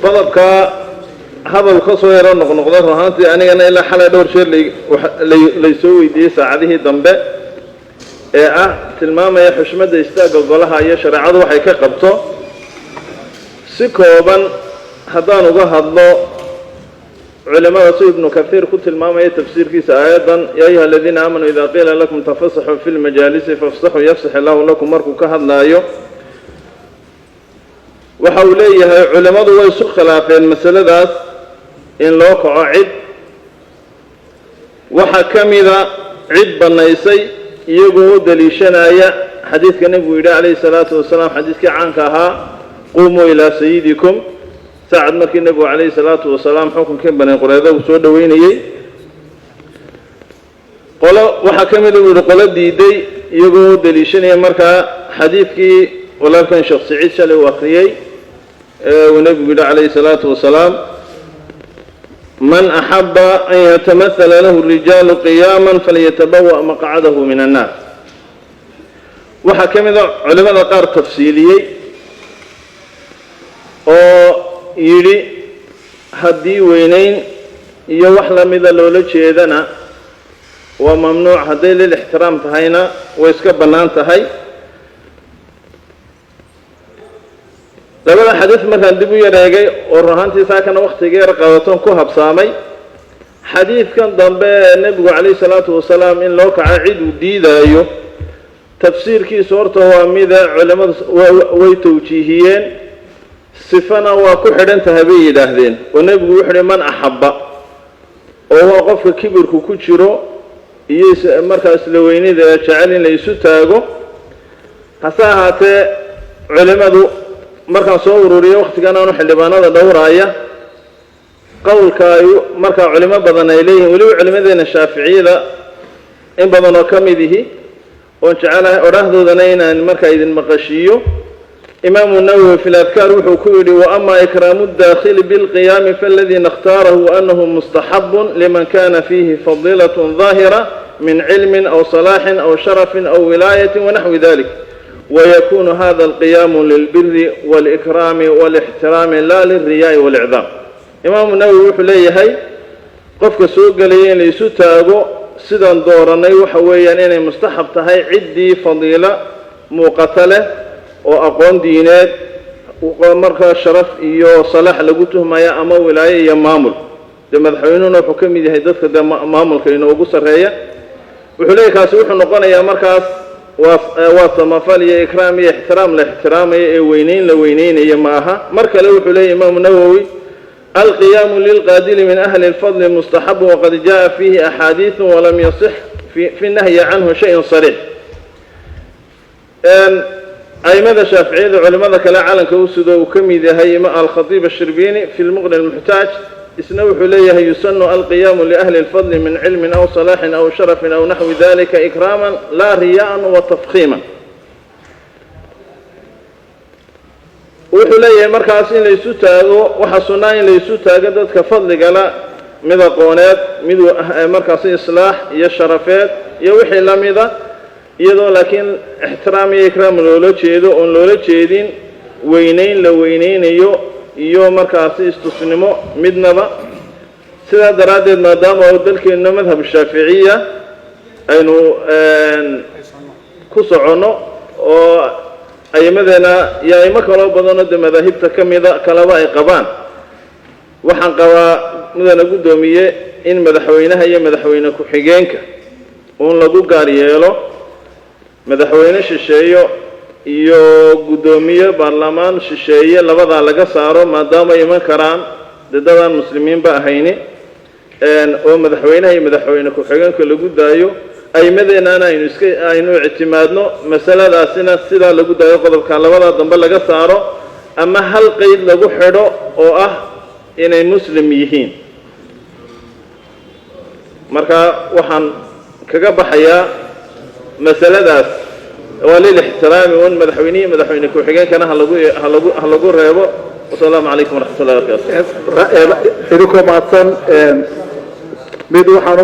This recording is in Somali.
qodobka hadal ka soo yaro noqnoqda ruuxantii anigana ilaa xalay dhowr jeer lay soo weydiiyay saacadihii dambe ee ah tilmaamaya xushmada istaaga golaha iyo shareecadu waxay ka qabto si kooban haddaan uga hadlo culimada sida ibnu kathiir ku tilmaamaya tafsiirkiisa aayadan yaa ayuha aladiina aamanuu idaa qiila lakum tafasaxuu fi lmajaalisi fafsaxuu yafsax illaahu lakum markuu ka hadlaayo waxa uu leeyahay culimmadu way isu khilaafeen masaladaas in loo kaco cid waxaa ka mida cid bannaysay iyagoo u daliishanaya xadiidka nebigu yidhi calayhi salaatu wasalaam xadiidkii caanka ahaa quumuu ilaa sayidikum saacad markii nebigu calayhi salaatu wasalaam xukunkii bani qurayda uu soo dhoweynayey qolo waxaa ka mida buu yihi qolo diiday iyagoo u daliishanaya markaa xadiidkii walaalkan sheekh saciid shalay uu akhriyey uu nebigu yidhi calayhi salaatu wasalaam man axaba an yatamathala lahu rijaalu qiyaaman falyatabawa' maqcadahu min annaar waxaa ka mida culimada qaar tafsiiliyey oo yidhi haddii weynayn iyo wax la mida loola jeedana waa mamnuuc hadday lil ixtiraam tahayna way iska bannaan tahay labada xadiis markaan dib u yareegay oo run ahaantii saakana wakhtiga yar qabaton ku habsaamay xadiidkan dambe ee nebigu calayhi salaatu wasalaam in loo kaco cid uu diidaayo tafsiirkiisu horta waa mida culimmadu way tawjiihiyeen sifana waa ku xidhan tahay bay yidhaahdeen oo nebigu wuxuu uhi man axabba oo waa qofka kibirku ku jiro iyo markaa isla weynida jecel in la isu taago hase ahaatee culimmadu markaan soo ururiyo wakhtigan aanu xildhibaanada dhowraaya qowlka ay markaa culimo badan ay leeyihiin weliba culimadeena shaaficiyada in badan oo ka mid ihi oon jecelahay odhahdoodana inaan markaa idin maqashiiyo imaamu nawowi fi ladkaar wuxuu ku yidhi waama ikraamu اdaakhili biاlqiyaami faladii nakhtaarahu anahu mustaxabun liman kana fiihi fadilaة ظaahira min cilmi aw salaaxin aw sharafin aw wilaayati wanaxwi dalik ويكون هذا القيام للبر والإكرام والاحترام لا للرياء والإعظام إمام النووي wuxuu leeyahay qofka soo galay in la isu taago sidaan dooranay waxa weeyaan inay mustaxab tahay ciddii fadiila muuqata leh oo aqoon diineed markaa sharaf iyo salaax lagu tuhmaya ama wilaayo iyo maamul dee madaxweynuhuna wuxuu ka mid yahay dadka dee maamulka inoogu sarreeya wuxuu leeyahay kaasi wuxuu noqonayaa markaas waa samafal iyo ikraam iyo ixtiraam la ixtiraamaya ee weynayn la weynaynaya ma aha mar kale wuxuu leeyahy imaamu nawowi alqiyaamu lilqaadili min ahli اlfadli mustaxabu waqad jaa fiihi axaadiiثu walam yasix fi nahyi canhu shayun sariix aimada shaaficiyada culimada kale calanka u sido uu ka mid yahay alkhatiib ashirbiini fi lmuqni lmuxtaaj isna wuxuu leeyahay yusanu alqiyaamu liahli اlfadli min cilmin aw salaaxin aw sharafin aw naxwi dalika ikraaman laa riyaa'an wa tafkhiima wuxuu leeyahay markaas in la isu taago waxaa sunnaa in la isu taago dadka fadligala mid aqooneed mid markaasi islaax iyo sharafeed iyo wixii la mida iyadoo laakiin ixtiraam iyo ikraam loola jeedo oon loola jeedin weynayn la weynaynayo iyo markaasi istusnimo midnaba sidaa daraaddeed maadaama oo dalkeenna madhab shaaficiya aynu ku soconno oo ayimadeena iyo ayimo kaloo badanoo dee madaahibta ka mida kalaba ay qabaan waxaan qabaa mudana guddoomiye in madaxweynaha iyo madaxweyne ku-xigeenka uun lagu gaar yeelo madaxweyne shisheeyo iyo guddoomiye baarlamaan shisheeye labadaa laga saaro maadaama ay iman karaan dee dadaan muslimiinba ahayni oo madaxweynaha iyo madaxweyne ku-xigeenka lagu daayo ayimadeenana aynu ictimaadno masaladaasina sidaa lagu daayo qodobka labadaa dambe laga saaro ama hal qeyd lagu xidho oo ah inay muslim yihiin marka waxaan kaga baxayaa masaladaas waa lilixtiraami un madaxweynihi madaxweyne ku-xigeenkana ha lagu reebo wasalaamu calaykum waraxmat ullahi wabarakatu idinkoo mahadsan mid waxaan